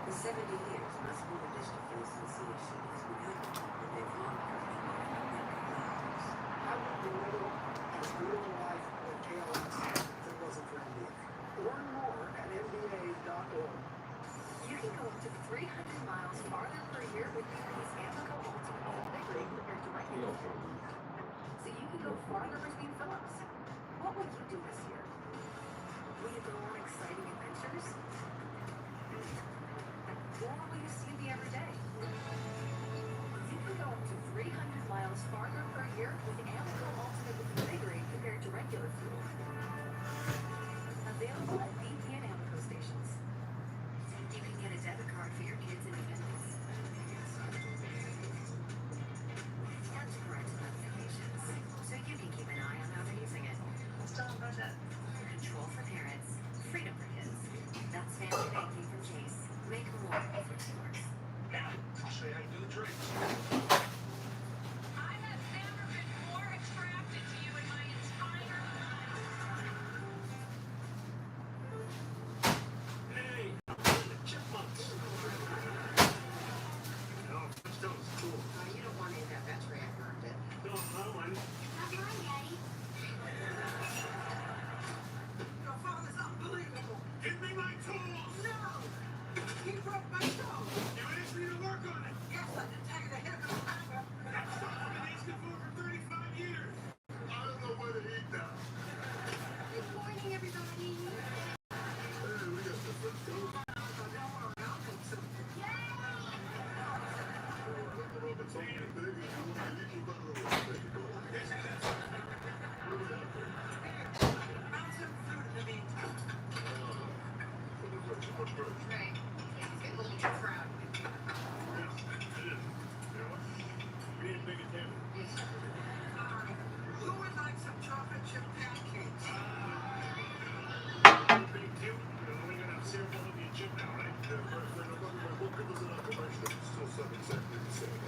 The 70 years must be the district association has begun, and they've long I would be as real life or chaos if it wasn't for NBA. Learn more at NBA.org. You can go up to 300 miles farther per year with BP's Amoco Ultimate Delivery compared to regular fuel. So you can go farther between fills. What will you do this year? Will you go on exciting adventures? Or will you see the everyday? You can go up to 300 miles farther per year with Amoco Ultimate Delivery compared to regular fuel. Available at BP and Amoco stations. You can get a debit card for your kids' independence. And parental notifications, so you can keep an eye on how they're using it. Still on budget. Control for parents, freedom for kids. That's family banking from Chase. Make more efforts yours. Now, I'll show you how to do the trick. I have never been more attracted to you in my entire life. Hey, the chipmunks. No, Flintstones is cool. You don't want any of that battery. I burned it. No, I wouldn't. Not mine, Daddy. Your father's unbelievable. Give me my tools. No! He broke my toe! You asked me to work on it. Yes, I can take the hit of the hammer. That's what I've been asking for 35 years. I don't know where to eat now. Good morning, everybody. Hey, we got the Flintstones. Don't worry, I'll make something. It's only a big and you want to keep it a little bit. Found some food in the meantime. Too much bread. Right. Yeah, he's getting a little too proud. Yeah, it is. You know what? We need a bigger table. Who would like some chocolate chip pancakes? Big deal. We're gonna have cereal all over your chip now, right? Yeah, right. We'll give us an information. It's still something exactly the same.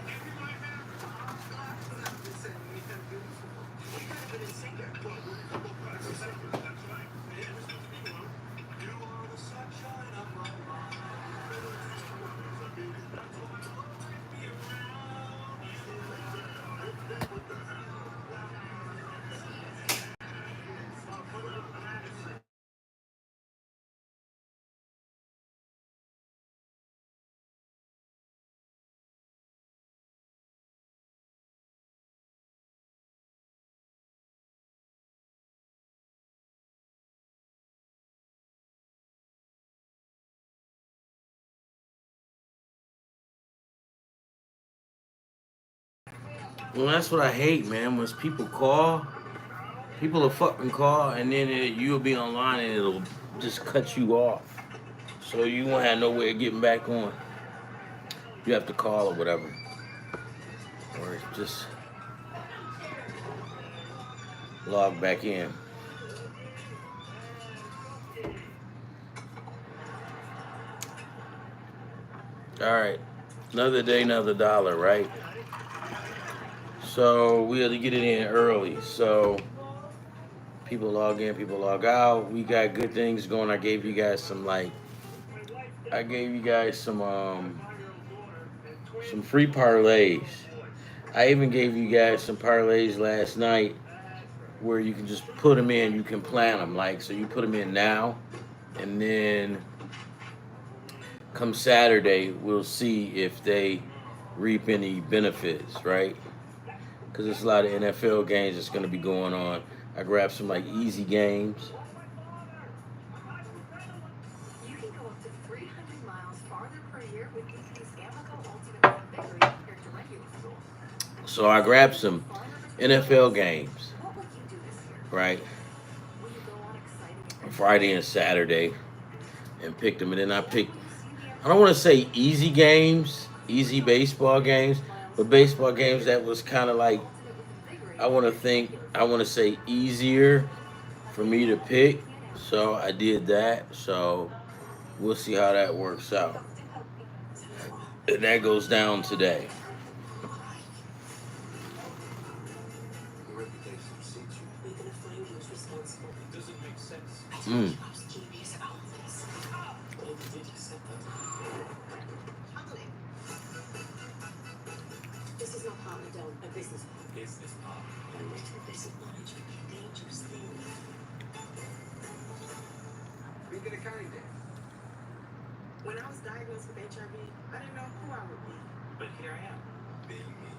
Give me my hammer. Listen, we've been beautiful. We could have been in singer. That's exactly that's right. Yeah, this must be one. You are the sunshine of my life. I mean, that's all I want to be around you. Hey, what the hell? Put it up and add it. Well, that's what I hate, man. When people call, people will fucking call, and then you'll be online and it'll just cut you off. So you won't have no way of getting back on. You have to call or whatever, or just log back in. All right, another day, another dollar, right? So we had to get it in early. So people log in, people log out. We got good things going. I gave you guys some some free parlays. I even gave you guys some parlays last night where you can just put them in. You can plan them, like, so you put them in now, and then come Saturday we'll see if they reap any benefits, right? Because there's a lot of NFL games that's going to be going on. I grabbed some like easy games. You can go up to 300 miles farther per year with BP's Amoco Ultimate Delivery compared to regular fuel. So I grabbed some NFL games, What will you do this year? right? Will you go on exciting adventures? Friday and Saturday, and picked them. And then I picked, I don't want to say easy games, easy baseball games, but baseball games that was kind of like, I want to say easier for me to pick. So I did that. So we'll see how that works out. And that goes down today. Your reputation precedes you. We're gonna find who's responsible. It doesn't make sense. Mm. Genius about this. Well, we did just set that. down a business. Business pop. I went to a business lunch. Dangerous thing. Speaking of kind of. When I was diagnosed with HIV, I didn't know who I would be. But here I am. Being me.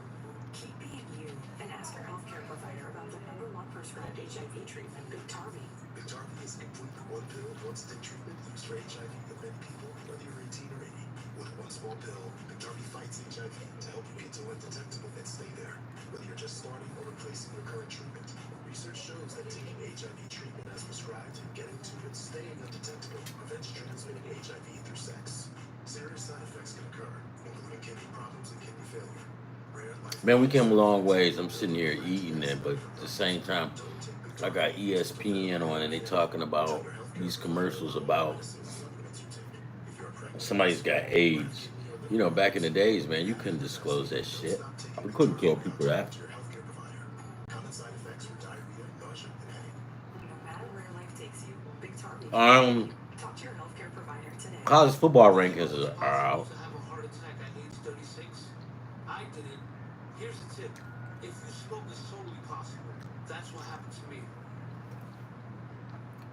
Keep being you and ask your healthcare provider about the #1 prescribed HIV treatment, Biktarvy. Biktarvy is a complete one pill, one stick treatment used for HIV in men people, whether you're 18 or 80. With one small pill, Biktarvy fights HIV to help you get to undetectable and stay there. Whether you're just starting or replacing your current treatment. Research shows that taking HIV treatment as prescribed and getting to and staying undetectable prevents transmitting HIV through sex. Serious side effects can occur, including kidney problems and kidney failure. Rare life. Man, we came a long ways. I'm sitting here eating it, but at the same time, I got ESPN on and they talking about these commercials about somebody's got AIDS. You know, back in the days, man, you couldn't disclose that shit. We couldn't tell people that. Common side effects were diarrhea, nausea, and headache. No matter where life takes you, Biktarvy. Talk to your healthcare provider today. College football rankings are out. To have a heart attack at age 36? I didn't. Here's the tip. If you smoke, it's totally possible. That's what happened to me.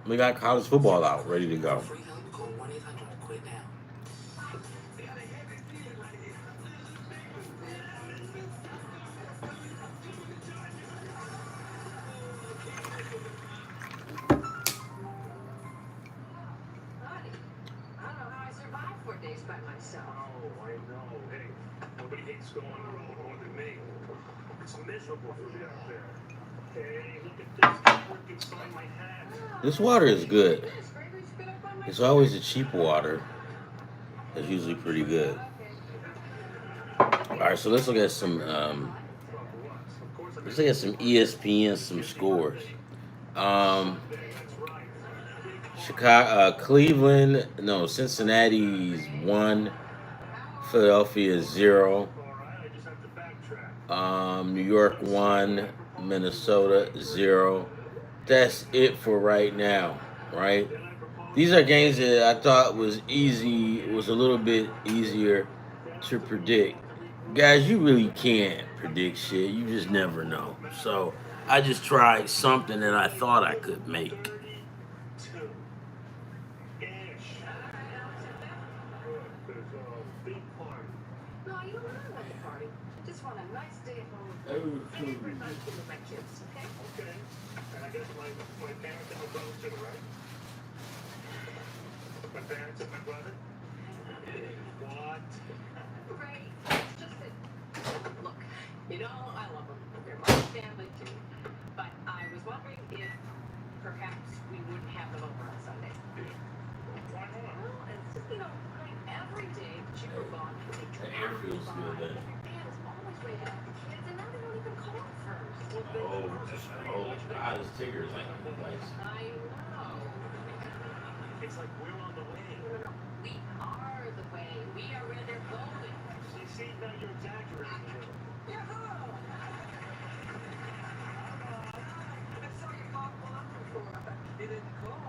We got college football out, ready to go. Free help, call 1-800-QUIT now. Honey, I don't know how I survived 4 days by myself. Oh, I know. Hey, nobody hates going on the road more than me. It's miserable for you out there. Hey, look at this. Work inside my hat. This water is good. It's always the cheap water. It's usually pretty good. All right, so let's look at some. Let's look at some ESPN, some scores. Cleveland, no, Cincinnati's 1, Philadelphia 0, New York 1, Minnesota 0. That's it for right now, right? These are games that I thought was easy. It was a little bit easier to predict. Guys, you really can't predict shit. You just never know. So I just tried something that I thought I could make. No, you don't want to have a party. I just want a nice day at home. Favorite night with my kids, okay? Okay. And I guess my parents and my brother too, right? My parents and my brother? What? Great. It's just that, look, you know, I love them. They're my family too. But I was wondering if perhaps we wouldn't have them over on Sunday. Why not? Well, it's just, you know, like every day that you go on, they The air feels good then. Dad is always waiting for the kids, and now they don't even call first. God, this Tigger's like nice. I know. It's like we're on the way. No, we are the way. We are where they're going. See, now you're exaggerating here. Yahoo! I saw your mom pull up before. You didn't call.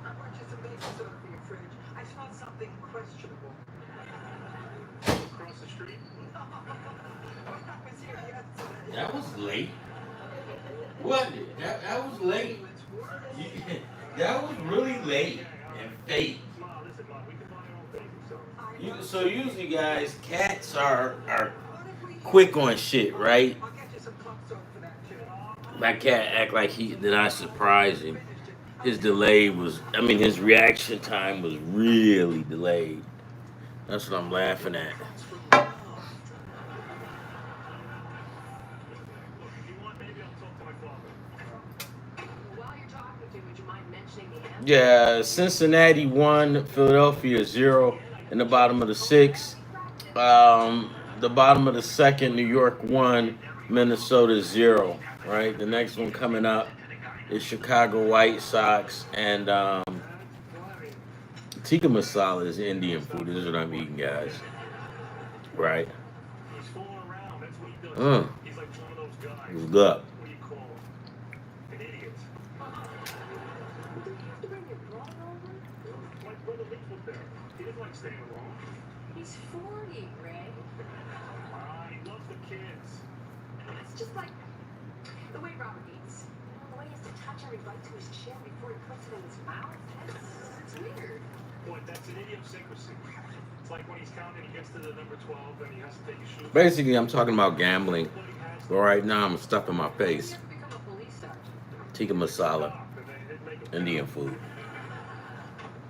I brought you some baking soda for your fridge. I smelled something questionable. Across the street? I was here yesterday. That was late. What? That was late. That was really late and fake. Ma, listen, Ma, we can buy our own baking soda. So usually, guys, cats are quick on shit, right? I'll get you some club soap for that too. My cat act like that I surprised him. His delay was, his reaction time was really delayed. That's what I'm laughing at. While you're talking to me, would you mind mentioning the answer? Yeah, Cincinnati 1, Philadelphia 0 in the bottom of the 6th. The bottom of the 2nd, New York 1, Minnesota 0. Right, the next one coming up is Chicago White Sox, and tikka masala is Indian food. This is what I'm eating, guys. Right. He's fooling around. That's what he does. He's like one of those guys. It's good. What do you call him? An idiot. Do you have to bring your brother over? My brother lives with there. He doesn't like staying alone. He's 40, Ray. He loves the kids. It's just like the way Robert eats. The way he has to touch every bite to his chin before he puts it in his mouth. It's weird. Boy, that's an idiosyncrasy. It's like when he's counting, he gets to the number 12, and he has to take his shoes. Basically, I'm talking about gambling. But right now, I'm stuffing my He face. has to become a police sergeant. Tikka masala, And then make a Indian food.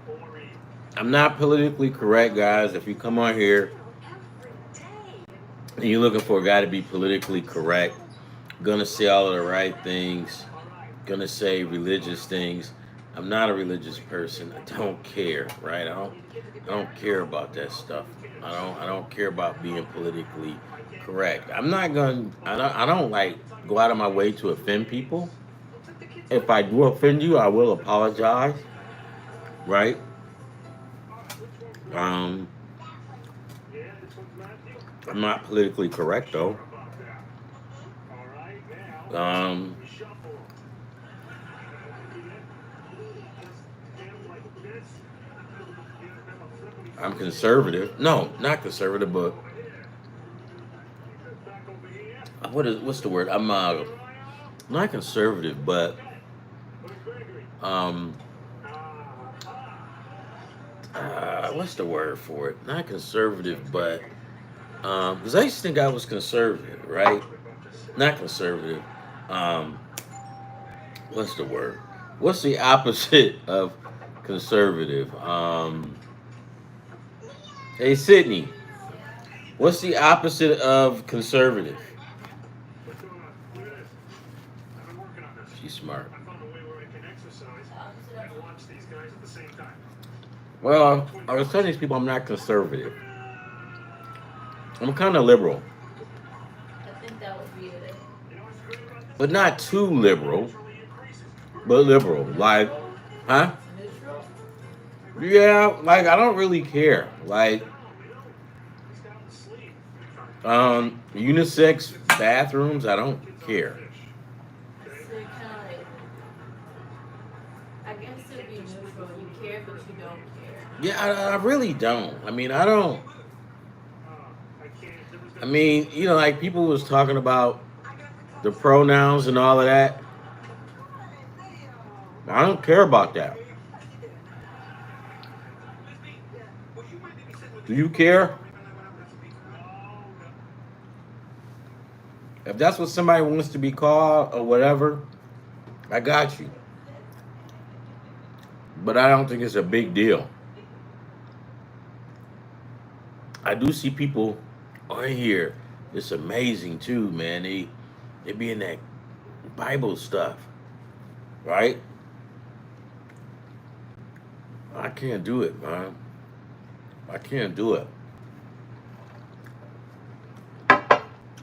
or eat. I'm not politically correct, guys. If you come on here Every day. and you're looking for a guy to be politically correct, gonna say all of the right things, gonna say religious things. I'm not a religious person. I don't care, right? I don't care about that stuff. I don't care about being politically correct. I'm not gonna. I don't like go out of my way to offend people. If I do offend you, I will apologize, right? I'm not politically correct though. I'm conservative. No, not conservative, but what's the word? I'm not conservative, but what's the word for it? Not conservative, but because I used to think I was conservative, right? Not conservative. What's the word? What's the opposite of conservative? Hey Sydney, what's the opposite of conservative? Look at this. I've been working on this. She's smart. I found a way where I can exercise and watch these guys at the same time. Well, I was telling these people I'm not conservative. I'm kind of liberal, I think that would be it. You know what's great about this? but not too liberal, Naturally increases. but liberal. Like, huh? Neutral? Yeah, like I don't really care. Like, He's got the sleep. unisex bathrooms, I don't care. So you're kind of like, I guess it'd be neutral. You care, but you don't care. Yeah, I really don't. I mean, I don't. I can't. There was I mean, you know, like people was talking about the pronouns and all of that. I don't care about that. Do you care? If that's what somebody wants to be called or whatever, I got you. But I don't think it's a big deal. I do see people on here. It's amazing too, man. They be in that Bible stuff, right? I can't do it, man. I can't do it.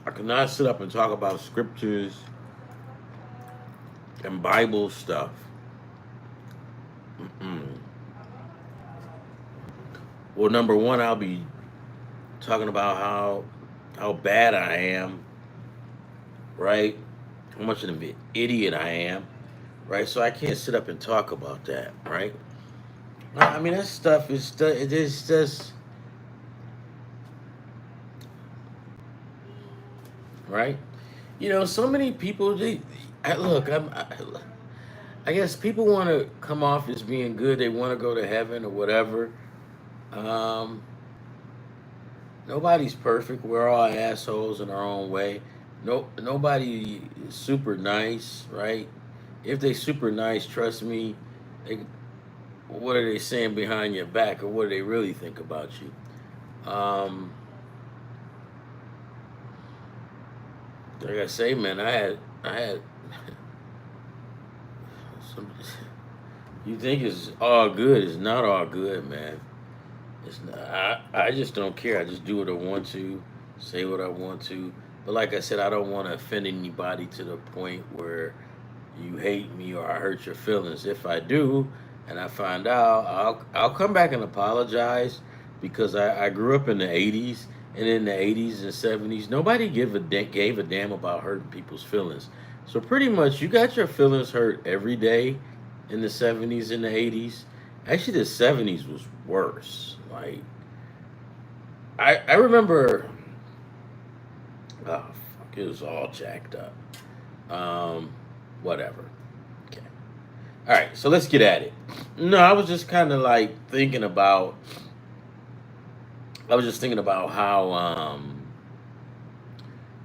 I cannot sit up and talk about scriptures and Bible stuff. Well, number one, I'll be talking about how bad I am, right? How much of an idiot I am, right? So I can't sit up and talk about that, right? I mean, that stuff it is just right. You know, so many people. I guess people want to come off as being good. They want to go to heaven or whatever. Nobody's perfect. We're all assholes in our own way. Nobody is super nice, right? If they super nice, trust me, what are they saying behind your back, or what do they really think about you? Like I say, man, I had some. You think it's all good? It's not all good, man. It's not, I just don't care. I just do what I want to, say what I want to. But like I said, I don't want to offend anybody to the point where you hate me or I hurt your feelings. If I do, and I find out, I'll come back and apologize, because I grew up in the 80s, and in the 80s and 70s, nobody gave a damn about hurting people's feelings. So pretty much you got your feelings hurt every day in the 70s and the 80s. Actually, the 70s was worse. Like, I remember. Oh fuck! It was all jacked up. Whatever. Okay. All right. So let's get at it. No, I was just kind of like thinking about. I was just thinking about how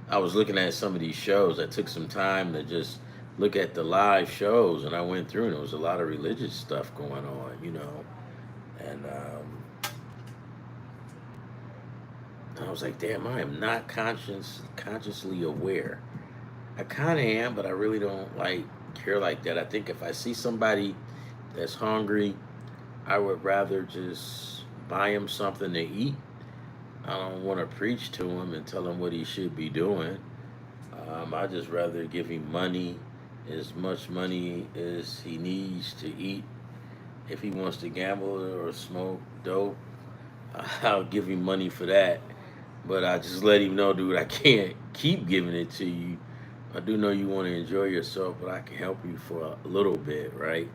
I was looking at some of these shows. I took some time to just look at the live shows, and I went through, and there was a lot of religious stuff going on, and I was like, damn, I am not consciously aware. I kind of am, but I really don't like care like that. I think if I see somebody that's hungry, I would rather just buy him something to eat. I don't want to preach to him and tell him what he should be doing. I just rather give him money, as much money as he needs to eat. If he wants to gamble or smoke dope, I'll give him money for that. But I just let him know, dude, I can't keep giving it to you. I do know you want to enjoy yourself, but I can help you for a little bit, right?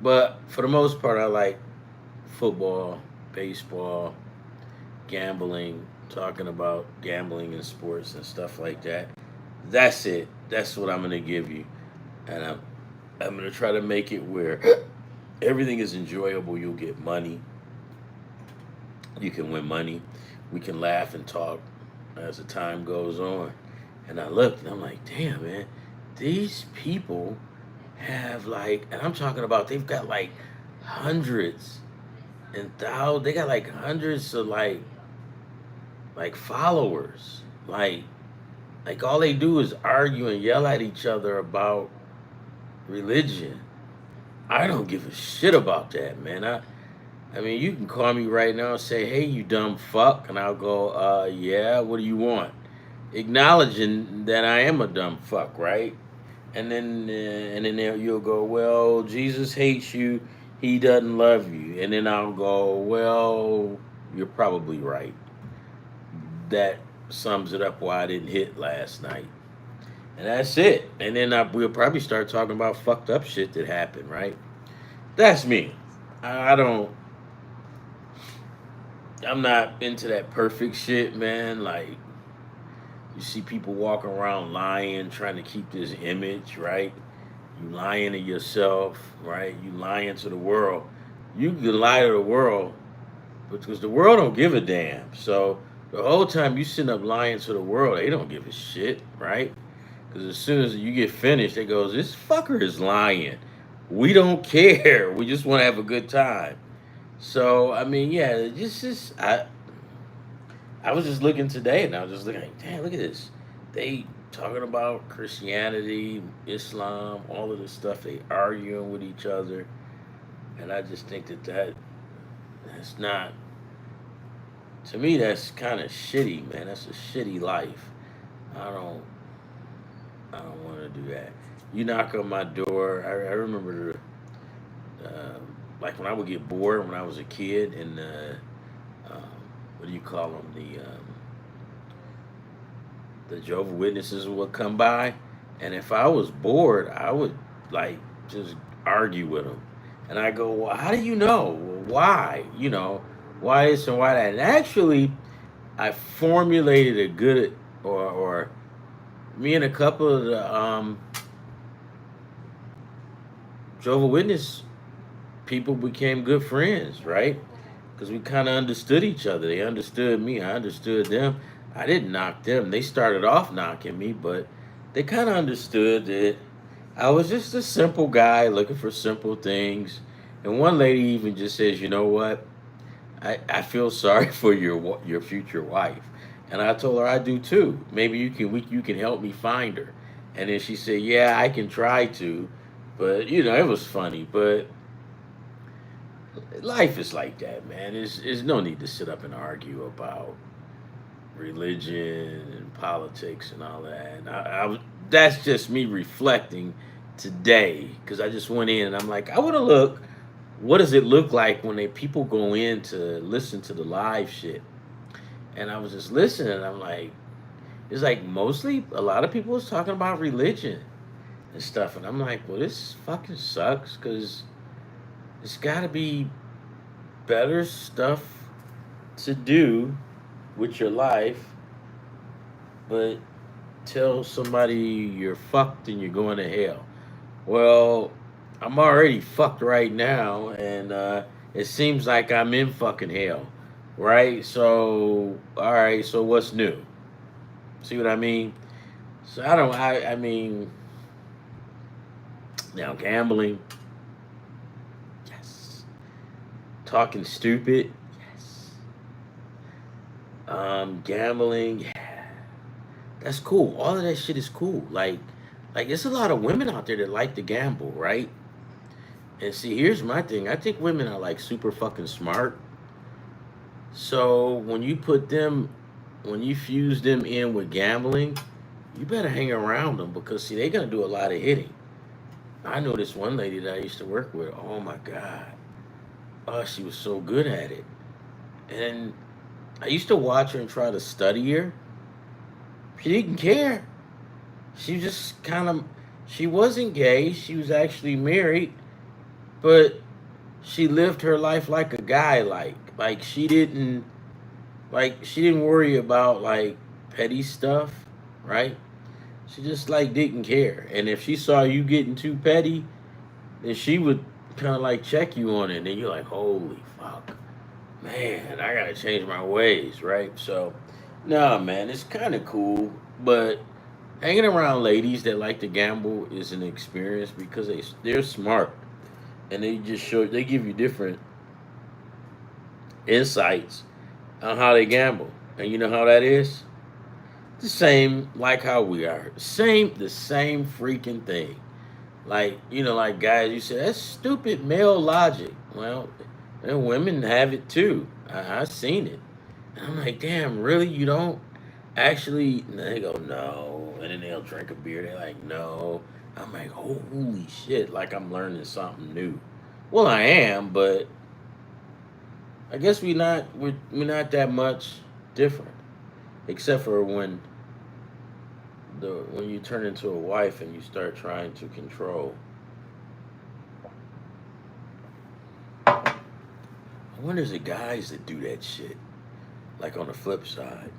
But for the most part, I like football, baseball, gambling, talking about gambling and sports and stuff like that. That's it. That's what I'm gonna give you, and I'm gonna try to make it where everything is enjoyable. You'll get money. You can win money. We can laugh and talk as the time goes on. And I looked and I'm like, damn, man, these people have like, and I'm talking about they've got like hundreds and thousands. They got like hundreds of like followers. Like all they do is argue and yell at each other about religion. I don't give a shit about that, man. I mean, you can call me right now and say, "Hey, you dumb fuck," and I'll go, "Yeah, what do you want?" Acknowledging that I am a dumb fuck, right? And then you'll go, "Well, Jesus hates you. He doesn't love you." And then I'll go, "Well, you're probably right." That sums it up why I didn't hit last night. And that's it. And then we'll probably start talking about fucked up shit that happened, right? That's me. I don't. I'm not into that perfect shit, man. Like you see people walking around lying, trying to keep this image, right? You lying to yourself, right? You lying to the world. You can lie to the world because the world don't give a damn. So the whole time you sitting up lying to the world, they don't give a shit, right? Because as soon as you get finished, it goes, this fucker is lying. We don't care. We just want to have a good time. So I mean, yeah, I was just looking today, and I was just looking like, damn, look at this. They talking about Christianity, Islam, all of this stuff. They arguing with each other, and I just think that's not. To me, that's kind of shitty, man. That's a shitty life. I don't. I don't want to do that. You knock on my door. I remember, like when I would get bored when I was a kid, and um, what do you call them? The Jehovah's Witnesses would come by, and if I was bored, I would like just argue with them, and I go, "Well, how do you know? Well, why? Why this and why that?" And actually, I formulated a good or me and a couple of the Jehovah Witness people became good friends, right? Because we kind of understood each other. They understood me. I understood them. I didn't knock them. They started off knocking me, but they kind of understood that I was just a simple guy looking for simple things. And one lady even just says, "You know what? I feel sorry for your future wife." And I told her I do too. Maybe you can help me find her. And then she said, "Yeah, I can try to." But it was funny. But life is like that, man. There's no need to sit up and argue about religion and politics and all that. And that's just me reflecting today because I just went in and I'm like, I want to look. What does it look like when people go in to listen to the live shit? And I was just listening. And I'm like, it's like mostly a lot of people was talking about religion and stuff. And I'm like, well, this fucking sucks because it's got to be better stuff to do with your life, but tell somebody you're fucked and you're going to hell. Well, I'm already fucked right now, and it seems like I'm in fucking hell, right? So, all right, so what's new? See what I mean? So I don't. I mean, now gambling, yes. Talking stupid, yes. Gambling, yeah. That's cool. All of that shit is cool. Like there's a lot of women out there that like to gamble, right? And see, here's my thing. I think women are like super fucking smart. So when you fuse them in with gambling, you better hang around them because see, they're gonna do a lot of hitting. I know this one lady that I used to work with. Oh my god, oh she was so good at it. And I used to watch her and try to study her. She didn't care. She just kind of, she wasn't gay. She was actually married, but she lived her life like a guy. Like she didn't worry about like petty stuff, right? She just like didn't care. And if she saw you getting too petty, then she would kind of like check you on it. And then you're like, holy fuck, man, I gotta change my ways, right? So, nah, man, it's kind of cool, but hanging around ladies that like to gamble is an experience because they're smart and they give you different insights on how they gamble. And you know how that is? The same like how we are. The same freaking thing. Like, like guys, you say that's stupid male logic. Well, and women have it too. I've seen it. And I'm like, damn, really? You don't actually? And they go, no. And then they'll drink a beer. They're like, no. I'm like, holy shit! Like I'm learning something new. Well, I am, but I guess we're not that much different, except for when you turn into a wife and you start trying to control. I wonder if the guys that do that shit. Like on the flip side,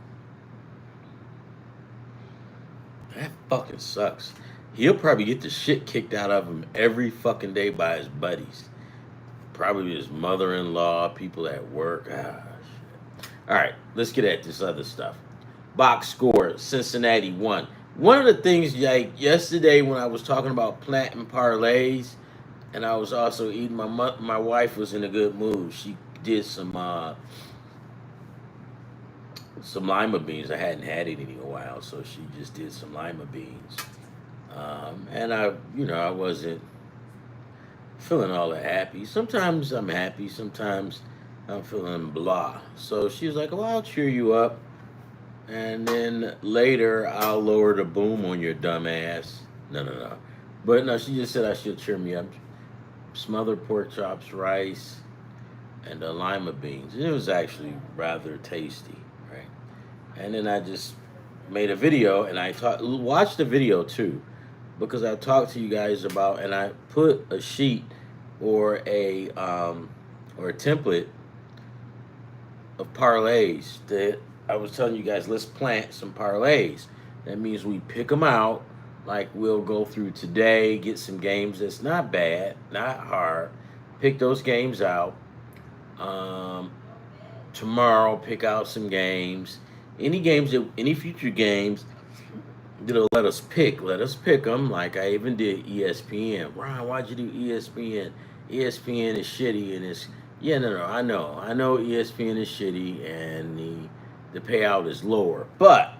that fucking sucks. He'll probably get the shit kicked out of him every fucking day by his buddies. Probably his mother-in-law, people at work. Ah, shit. All right, let's get at this other stuff. Box score: Cincinnati won. One of the things like yesterday when I was talking about planting parlays, and I was also eating my wife was in a good mood. She did some lima beans. I hadn't had it in a while, so she just did some lima beans. And I wasn't feeling all that happy. Sometimes I'm happy, sometimes I'm feeling blah. So she was like, "Well, I'll cheer you up, and then later I'll lower the boom on your dumb ass." No, no, no. But no, she just said I should cheer me up. Smothered pork chops, rice, and lima beans. And it was actually rather tasty, right? And then I just made a video, and I watched the video too, because I talked to you guys about, and I put a sheet or a template of parlays that I was telling you guys. Let's plant some parlays. That means we pick them out. Like we'll go through today, get some games that's not bad, not hard. Pick those games out. Um, Tomorrow, pick out some games. Any future games that'll let us pick. Let us pick them. Like I even did ESPN. Ron, why'd you do ESPN? ESPN is shitty, and it's yeah, no, no. I know ESPN is shitty, and the payout is lower, but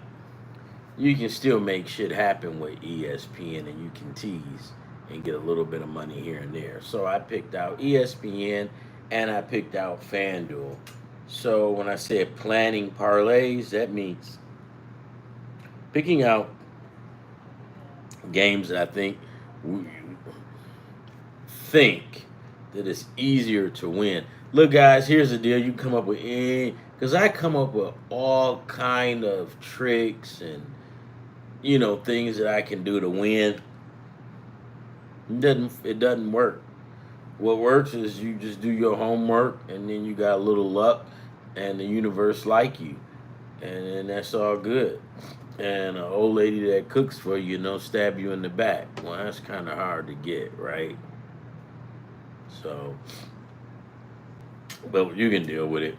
you can still make shit happen with ESPN, and you can tease and get a little bit of money here and there. So I picked out ESPN, and I picked out FanDuel. So when I said planning parlays, that means picking out games that I think that it's easier to win. Look, guys, here's the deal. You come up with any, because I come up with all kind of tricks and things that I can do to win. It doesn't work. What works is you just do your homework, and then you got a little luck, and the universe like you, and that's all good. And an old lady that cooks for you and don't stab you in the back. Well, that's kind of hard to get, right? So, but you can deal with it.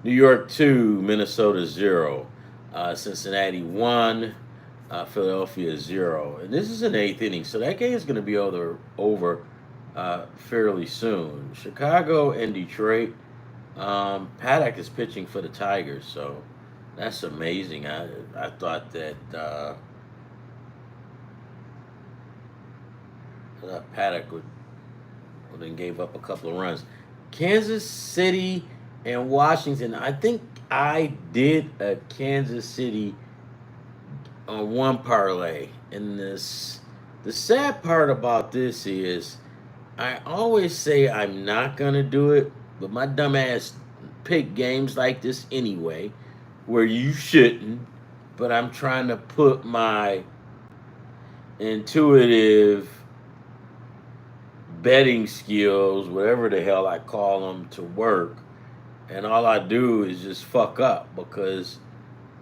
New York 2, Minnesota 0. Cincinnati 1, Philadelphia 0. And this is an eighth inning, so that game is going to be over fairly soon. Chicago and Detroit. Paddock is pitching for the Tigers, so that's amazing. I thought that Paddock would then gave up a couple of runs. Kansas City and Washington. I think I did a Kansas City on one parlay. And the sad part about this is I always say I'm not gonna do it, but my dumb ass pick games like this anyway, where you shouldn't. But I'm trying to put my intuitive betting skills, whatever the hell I call them, to work. And all I do is just fuck up, because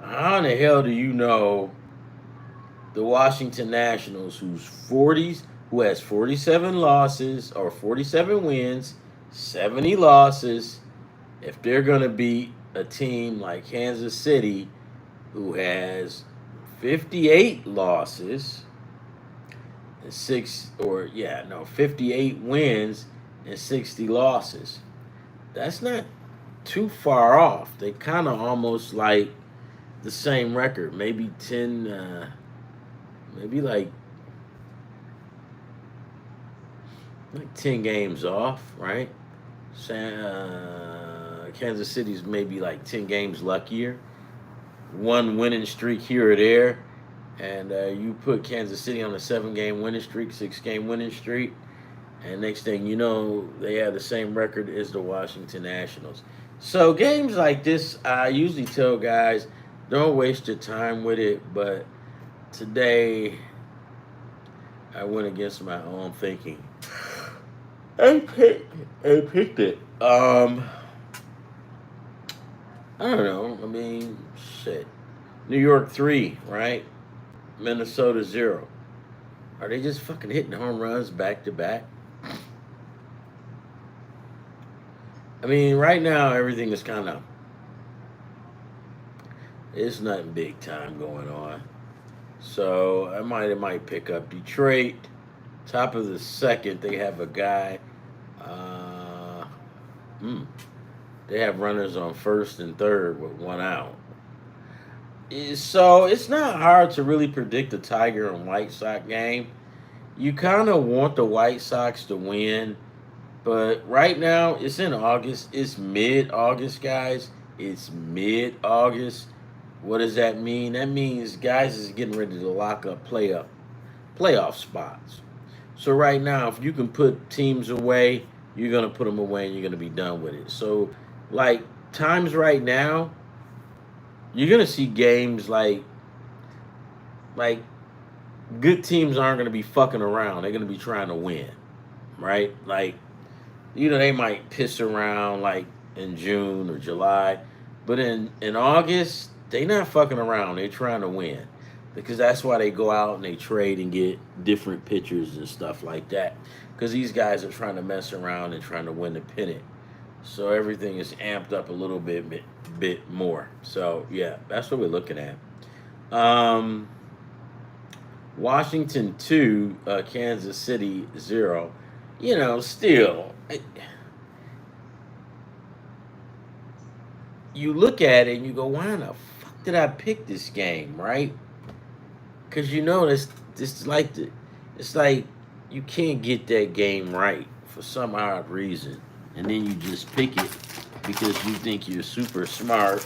how in the hell do you know the Washington Nationals, who has 47 losses or 47 wins, 70 losses, if they're going to beat a team like Kansas City, who has 58 losses and 58 wins and 60 losses? That's not too far off. They kind of almost like the same record, maybe 10, maybe like 10 games off, right? Kansas City's maybe like 10 games luckier. One winning streak here or there. And you put Kansas City on a 7-game winning streak, 6-game winning streak. And next thing you know, they have the same record as the Washington Nationals. So games like this, I usually tell guys, don't waste your time with it. But today, I went against my own thinking. I picked it. I don't know. I mean, shit. New York 3, right? Minnesota 0. Are they just fucking hitting home runs back to back? I mean, right now everything is kind of, it's nothing big time going on. So I might pick up Detroit. Top of the second, they have a guy. They have runners on first and third with one out. So it's not hard to really predict the Tiger and White Sox game. You kind of want the White Sox to win, but right now it's in August. It's mid-August, guys. It's mid-August. What does that mean? That means guys is getting ready to lock up playoff spots. So right now, if you can put teams away, you're going to put them away and you're going to be done with it. So, like, times right now, you're going to see games like good teams aren't going to be fucking around. They're going to be trying to win, right? Like, they might piss around like in June or July, but in August, they not fucking around. They're trying to win, because that's why they go out and they trade and get different pitchers and stuff like that, because these guys are trying to mess around and trying to win the pennant. So everything is amped up a little bit more. So yeah, that's what we're looking at. Washington 2, Kansas City 0. Still, you look at it and you go, why in the fuck did I pick this game, right? Because it's like you can't get that game right for some odd reason, and then you just pick it because you think you're super smart,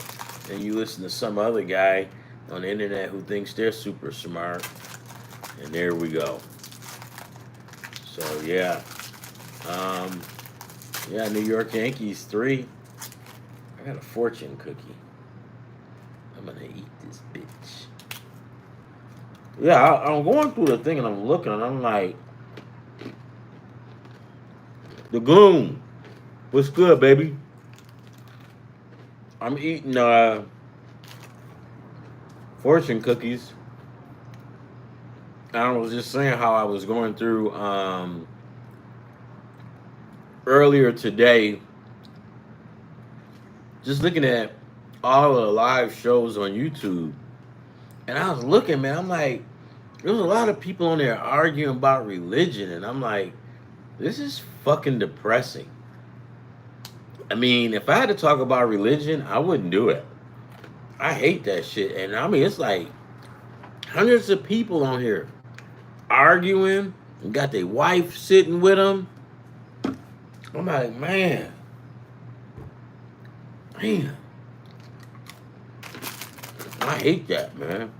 and you listen to some other guy on the internet who thinks they're super smart, and there we go. So yeah, New York Yankees 3. I got a fortune cookie. I'm gonna eat this bitch. Yeah, I'm going through the thing and I'm looking and I'm like, the Gloom, what's good, baby? I'm eating fortune cookies. I was just saying how I was going through earlier today, just looking at all of the live shows on YouTube, and I was looking, man. I'm like, there was a lot of people on there arguing about religion, and I'm like, this is fucking depressing. I mean, if I had to talk about religion, I wouldn't do it. I hate that shit, and I mean, it's like hundreds of people on here arguing and got their wife sitting with them. I'm like, man, I hate that, man.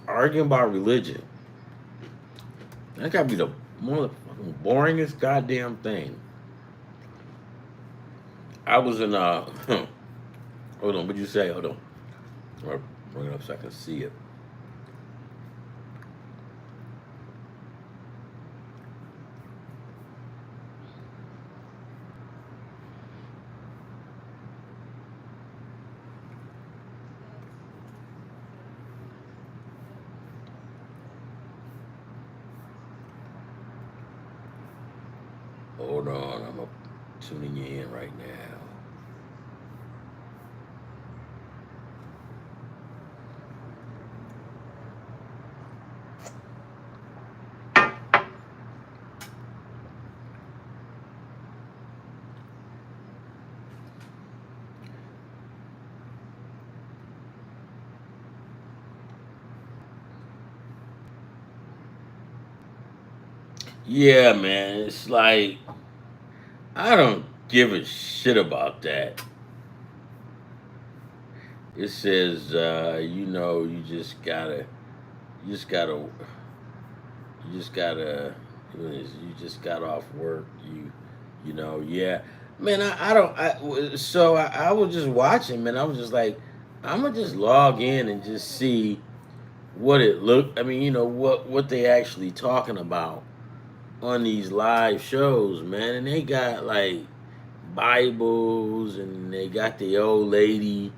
Arguing about religion. That gotta be the motherfucking boringest goddamn thing. I was in hold on, what'd you say? Hold on. I'll bring it up so I can see it. Hold on, I'm tuning you in right now. Yeah, man, it's like I don't give a shit about that. It says, you just gotta, you just gotta, you just got off work. Yeah, man. I don't. I was just watching, man. I was just like, I'm gonna just log in and just see what it looked. I mean, what they actually talking about on these live shows, man. And they got like Bibles, and they got the old lady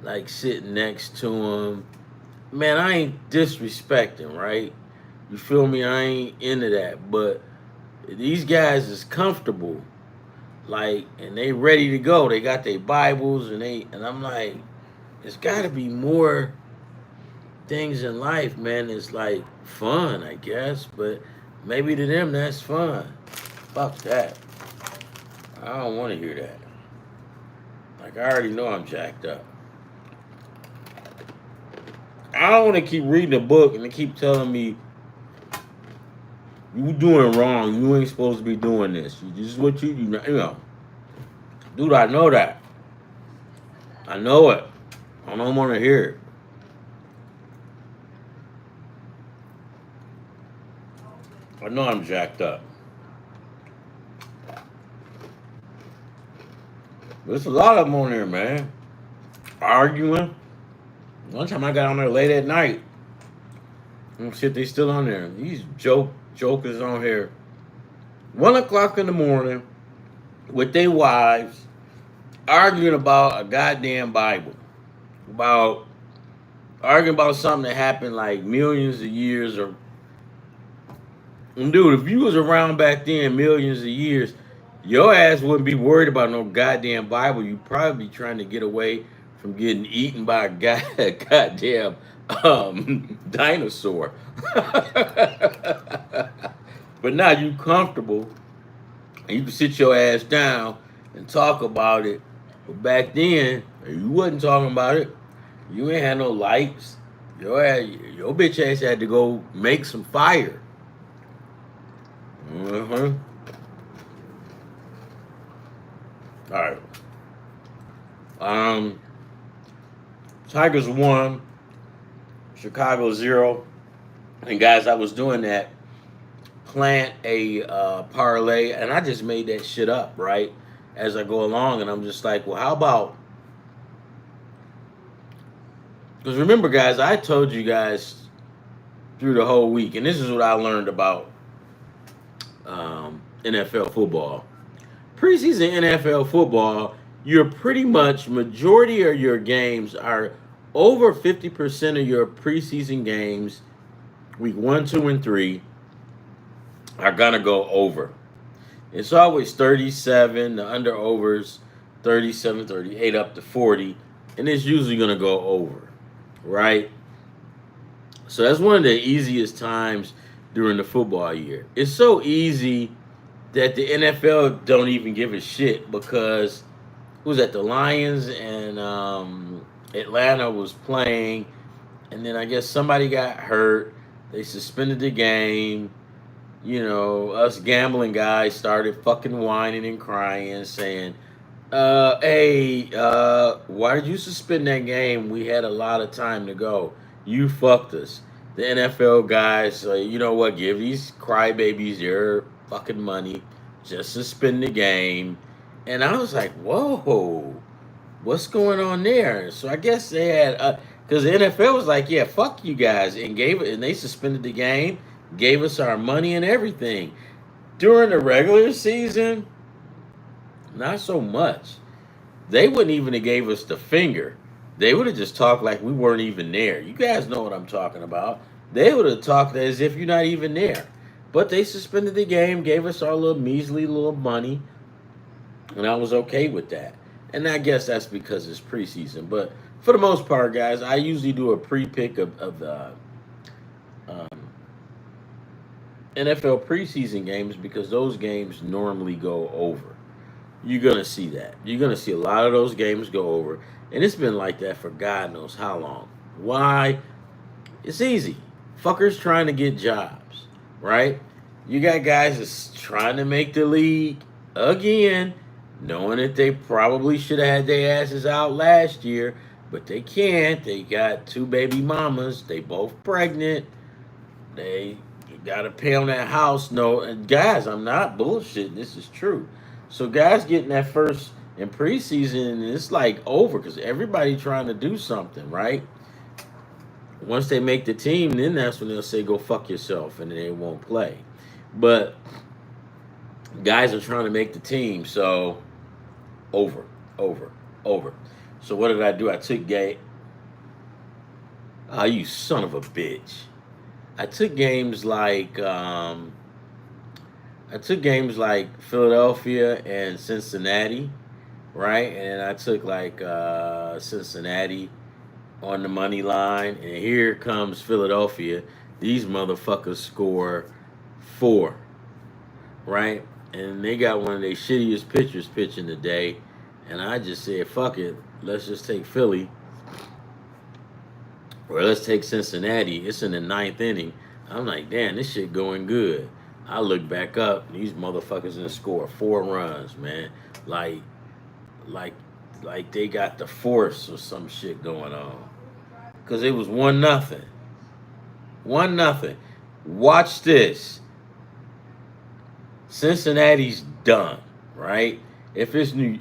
like sitting next to them. Man, I ain't disrespecting, right? You feel me? I ain't into that, but these guys is comfortable, like, and they ready to go. They got their Bibles, and I'm like, it's got to be more things in life, man. It's like fun, I guess, but maybe to them that's fun. Fuck that. I don't want to hear that. Like, I already know I'm jacked up. I don't want to keep reading a book and they keep telling me you doing wrong. You ain't supposed to be doing this. This is what you know. Dude, I know that. I know it. I don't want to hear it. I know I'm jacked up. There's a lot of them on there, man. Arguing. One time I got on there late at night. And shit, they still on there. These jokers on here. 1 o'clock in the morning with their wives arguing about a goddamn Bible. Arguing about something that happened like millions of years or. And dude, if you was around back then millions of years, your ass wouldn't be worried about no goddamn Bible. You'd probably be trying to get away from getting eaten by a goddamn dinosaur. But now you comfortable and you can sit your ass down and talk about it. But back then, you wasn't talking about it. You ain't had no lights. Your bitch ass had to go make some fire. All right. Tigers won. Chicago 0. And guys, I was doing that. Plant a parlay, and I just made that shit up, right? As I go along, and I'm just like, well, how about? Because remember, guys, I told you guys through the whole week, and this is what I learned about NFL football. Preseason NFL football you're pretty much majority of your games are over 50% of your preseason games, week 1, 2, and 3, are gonna go over. It's always 37, the under overs 37, 38 up to 40, and it's usually gonna go over, right? So that's one of the easiest times during the football year. It's so easy that the NFL don't even give a shit because who was that? The Lions and Atlanta was playing, and then I guess somebody got hurt. They suspended the game. You know, us gambling guys started fucking whining and crying, saying, hey, why did you suspend that game? We had a lot of time to go. You fucked us. The NFL guys say, you know what? Give these crybabies their fucking money. Just suspend the game. And I was like, whoa, what's going on there? So I guess they had, because the NFL was like, yeah, fuck you guys, and gave it, and they suspended the game, gave us our money and everything. During the regular season, not so much. They wouldn't even have gave us the finger. They would have just talked like we weren't even there. You guys know what I'm talking about. They would have talked as if you're not even there. But they suspended the game, gave us our little measly little money, and I was okay with that. And I guess that's because it's preseason. But for the most part, guys, I usually do a pre-pick of the um, NFL preseason games because those games normally go over. You're gonna see that. You're gonna see a lot of those games go over, and it's been like that for God knows how long. Why? It's easy. Fuckers trying to get jobs, right? You got guys that's trying to make the league again, knowing that they probably should have had their asses out last year, but they can't. They got two baby mamas. They both pregnant. They got to pay on that house. No, and guys, I'm not bullshitting. This is true. So guys getting that first in preseason, it's like over because everybody trying to do something, right? Once they make the team, then that's when they'll say, go fuck yourself, and then they won't play. But guys are trying to make the team, so over, over, over. So what did I do? I took oh, you son of a bitch. I took games like Philadelphia and Cincinnati, right? And I took like Cincinnati on the money line, and here comes Philadelphia. These motherfuckers score 4, right? And they got one of their shittiest pitchers pitching today, and I just said, fuck it, let's just take Philly, or let's take Cincinnati. It's in the 9th inning. I'm like, damn, this shit going good. I look back up, these motherfuckers in the score 4 runs, man. Like, like they got the force or some shit going on. Cause it was 1-0. 1-0. Watch this. Cincinnati's done, right? If it's new,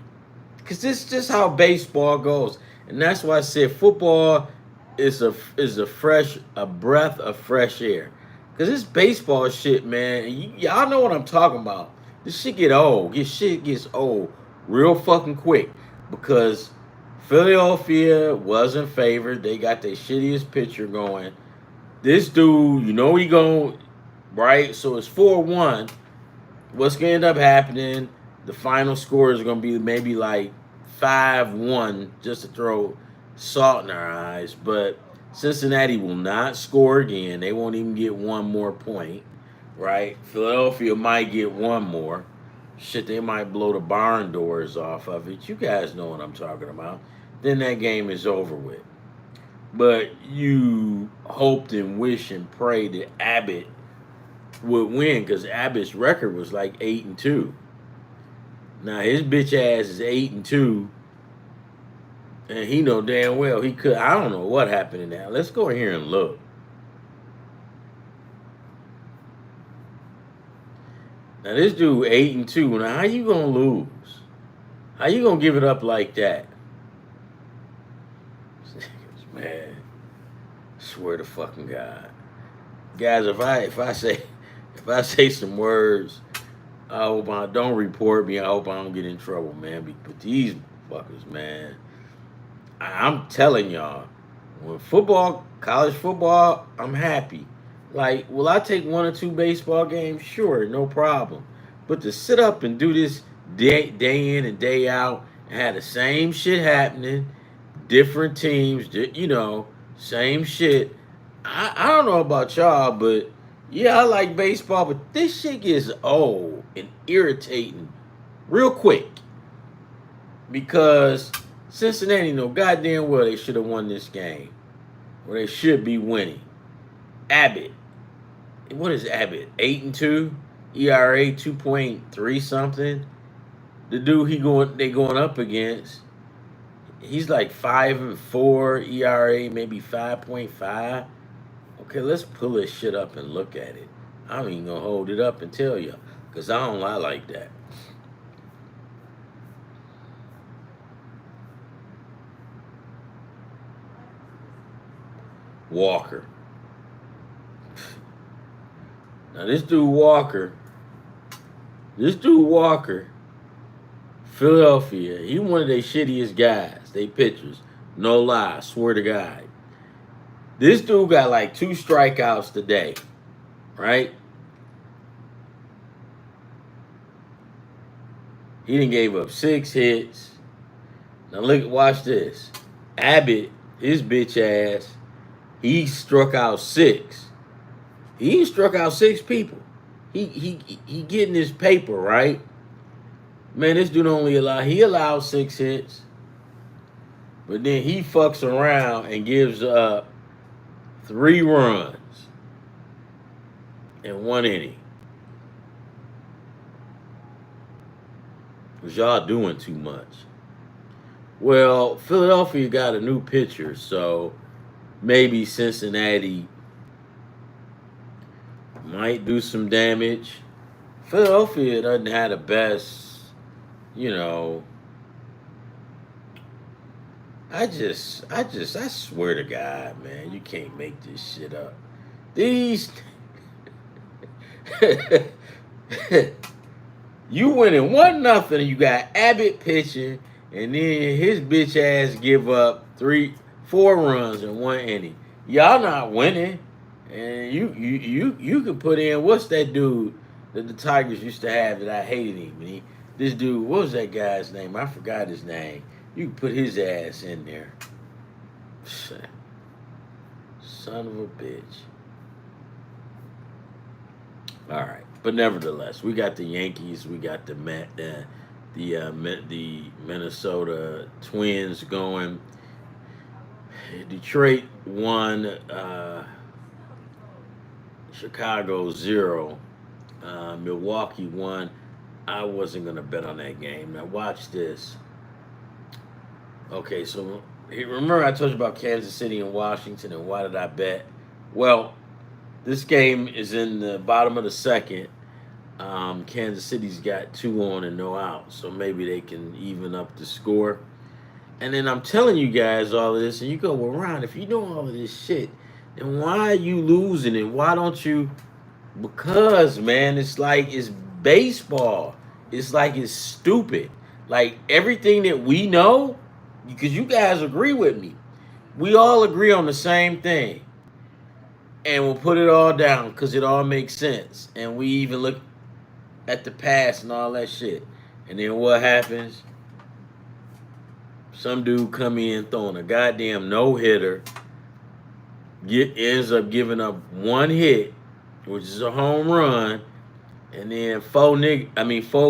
cause this is just how baseball goes, and that's why I said football is a breath of fresh air. Cause this baseball shit, man, and y'all know what I'm talking about. This shit get old. This shit gets old real fucking quick because Philadelphia wasn't favored. They got their shittiest pitcher going. This dude, you know he going, right? So it's 4-1. What's going to end up happening, the final score is going to be maybe like 5-1 just to throw salt in our eyes. But Cincinnati will not score again. They won't even get one more point, right? Philadelphia might get one more. Shit, they might blow the barn doors off of it. You guys know what I'm talking about. Then that game is over with. But you hoped and wished and prayed that Abbott would win because Abbott's record was like 8-2. Now his bitch ass is 8-2, and he know damn well he could. I don't know what happened in that. Let's go in here and look. Now this dude 8-2. Now how you gonna lose? How you gonna give it up like that? Man, swear to fucking God, guys. If I say some words, I hope I don't report me. I hope I don't get in trouble, man. But these motherfuckers, man. I'm telling y'all, when college football, I'm happy. Like, will I take one or two baseball games? Sure, no problem. But to sit up and do this day in and day out and have the same shit happening, different teams, same shit. I don't know about y'all, but yeah, I like baseball, but this shit gets old and irritating real quick because Cincinnati know goddamn well they should have won this game, or they should be winning. Abbott, what is Abbott? 8-2, ERA 2.3 something. The dude they going up against, he's like 5-4 ERA, maybe 5.5. Okay, let's pull this shit up and look at it. I'm even gonna hold it up and tell you, cause I don't lie like that. Walker. Now this dude Walker, Philadelphia, he one of their shittiest guys. They pitchers. No lie, swear to God. This dude got like 2 strikeouts today, right? He done gave up 6 hits. Now watch this. Abbott, his bitch ass, he struck out 6. He struck out 6 people. He getting his paper, right? Man, this dude allowed 6 hits. But then he fucks around and gives up 3 runs in 1 inning. Because y'all doing too much. Well, Philadelphia got a new pitcher, so maybe Cincinnati might do some damage. Philadelphia doesn't have the best, I swear to God, man, you can't make this shit up. These, you winning 1-0, and you got Abbott pitching, and then his bitch ass give up 4 runs in 1 inning. Y'all not winning, and you can put in, what's that dude that the Tigers used to have that I hated him? This dude, what was that guy's name? I forgot his name. You can put his ass in there. Son of a bitch. All right, but nevertheless, we got the Yankees, we got the Minnesota Twins going. Detroit 1, Chicago 0, Milwaukee 1. I wasn't gonna bet on that game. Now watch this. Okay, so remember I told you about Kansas City and Washington, and why did I bet? Well, this game is in the bottom of the second. Kansas City's got 2 on and no out, so maybe they can even up the score. And then I'm telling you guys all of this, and you go, well, Ron, if you know all of this shit, then why are you losing it? Why don't you? Because, man, it's like it's baseball. It's like it's stupid. Like everything that we know, because you guys agree with me. We all agree on the same thing. And we'll put it all down because it all makes sense. And we even look at the past and all that shit. And then what happens? Some dude come in throwing a goddamn no-hitter, ends up giving up 1 hit, which is a home run, and then 4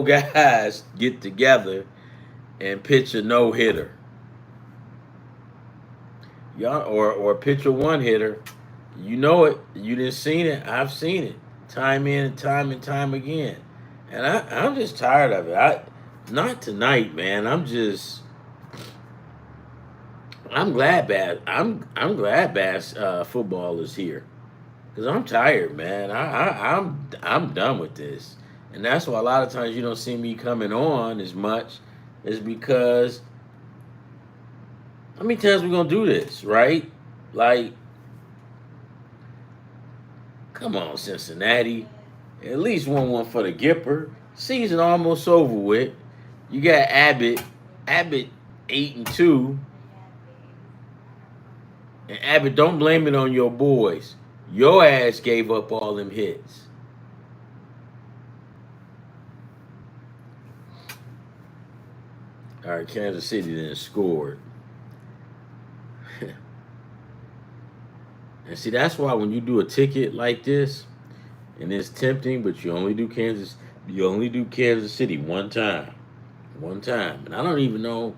guys get together and pitch a no-hitter. Y'all, or pitch a 1-hitter. You know it. You didn't seen it. I've seen it. Time in and time again. And I'm just tired of it. Not tonight, man. I'm glad Bass football is here, because I'm tired, man. I'm done with this, and that's why a lot of times you don't see me coming on as much, is because how many times we gonna do this, right? Like, come on, Cincinnati, at least 1-1 for the Gipper. Season almost over with. You got Abbott. 8-2. And Abbott, don't blame it on your boys. Your ass gave up all them hits. All right, Kansas City then scored. And see, that's why when you do a ticket like this, and it's tempting, but you only do Kansas City one time. One time. And I don't know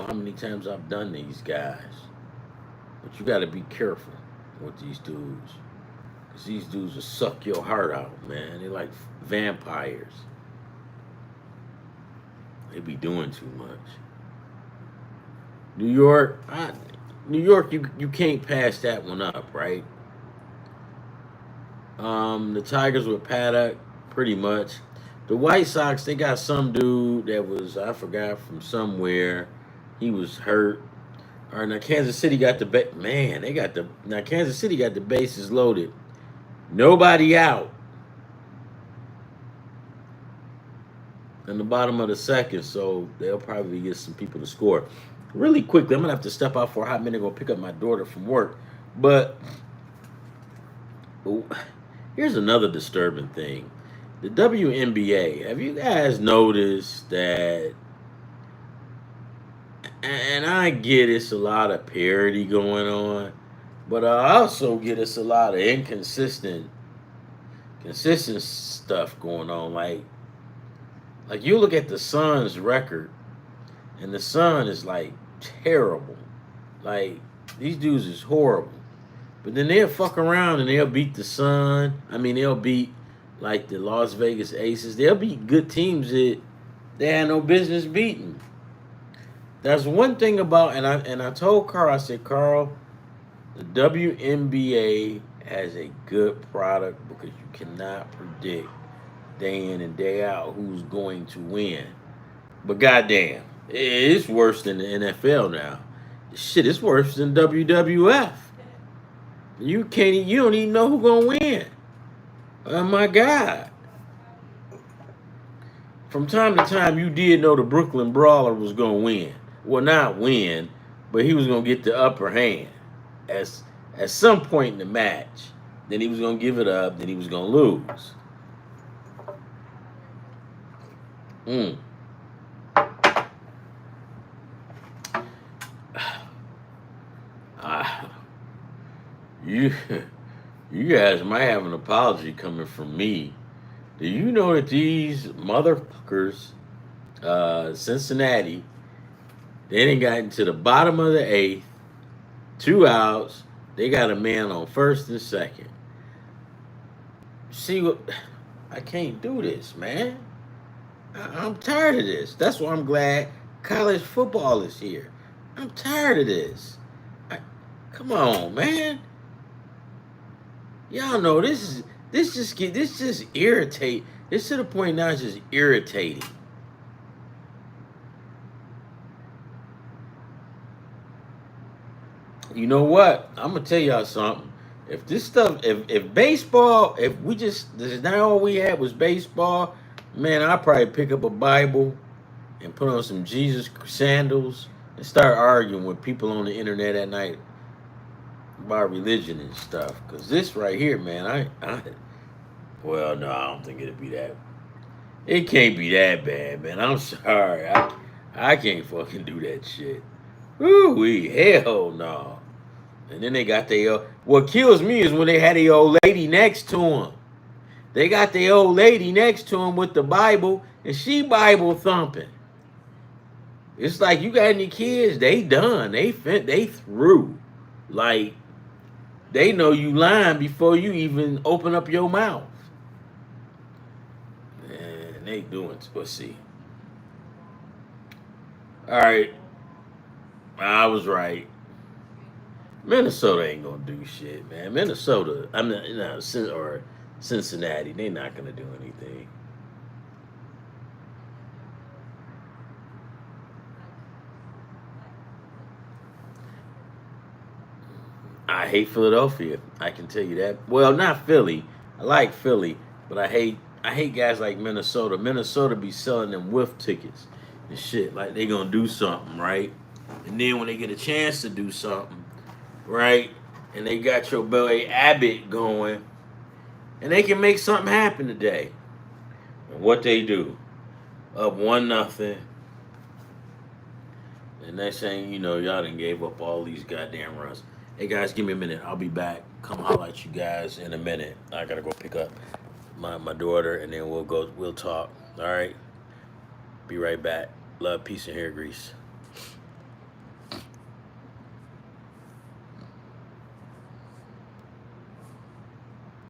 how many times I've done these guys. But you gotta be careful with these dudes. Cause these dudes will suck your heart out, man. They're like vampires. They be doing too much. New York, you can't pass that one up, right? The Tigers with Paddock, pretty much. The White Sox, they got some dude that was, I forgot, from somewhere. He was hurt. All right, now Kansas City got the Kansas City got the bases loaded. Nobody out. In the bottom of the second, so they'll probably get some people to score. Really quickly, I'm gonna have to step out for a hot minute, go pick up my daughter from work. But here's another disturbing thing. The WNBA, have you guys noticed that? And I get it's a lot of parody going on, but I also get it's a lot of consistent stuff going on. Like you look at the Suns' record, and the Sun is like terrible. Like these dudes is horrible. But then they'll fuck around and they'll beat the Sun. I mean, they'll beat like the Las Vegas Aces. They'll beat good teams that they had no business beating. That's one thing about, and I told Carl, I said, Carl, the WNBA has a good product because you cannot predict day in and day out who's going to win. But goddamn, it's worse than the NFL now. Shit, it's worse than WWF. You don't even know who's gonna win. Oh my God. From time to time, you did know the Brooklyn Brawler was gonna win. Well, not win, but he was gonna get the upper hand at some point in the match. Then he was gonna give it up. Then he was gonna lose. You guys might have an apology coming from me. Do you know that these motherfuckers, Cincinnati, they done got into the bottom of the eighth, 2 outs. They got a man on first and second. See what? I can't do this, man. I'm tired of this. That's why I'm glad college football is here. I'm tired of this. Come on, man. Y'all know this just irritate. It's to the point now it's just irritating. You know what? I'm gonna tell y'all something. If this stuff, if baseball, if we just, this is not all we had was baseball, man, I'd probably pick up a Bible and put on some Jesus sandals and start arguing with people on the internet at night about religion and stuff. Cause this right here, man, well, no, I don't think it'd be that. It can't be that bad, man. I'm sorry. I can't fucking do that shit. Ooh, hell no. And then they got what kills me is when they had the old lady next to him. They got the old lady next to him with the Bible, and she Bible thumping. It's like, you got any kids? They done. They through. Like, they know you lying before you even open up your mouth. Man, they doing, let's see. All right. I was right. Minnesota ain't gonna do shit, man. Minnesota, or Cincinnati, they not gonna do anything. I hate Philadelphia. I can tell you that. Well, not Philly. I like Philly, but I hate guys like Minnesota. Minnesota be selling them whiff tickets. and shit, like they gonna do something, right? And then when they get a chance to do something, right, and they got your boy Abbott going, and they can make something happen today. And what they do, up 1-0. And next thing you know, y'all done gave up all these goddamn runs. Hey guys, give me a minute. I'll be back. Come holler at you guys in a minute. I gotta go pick up my daughter, and then we'll talk. All right. Be right back. Love, peace, and hair grease.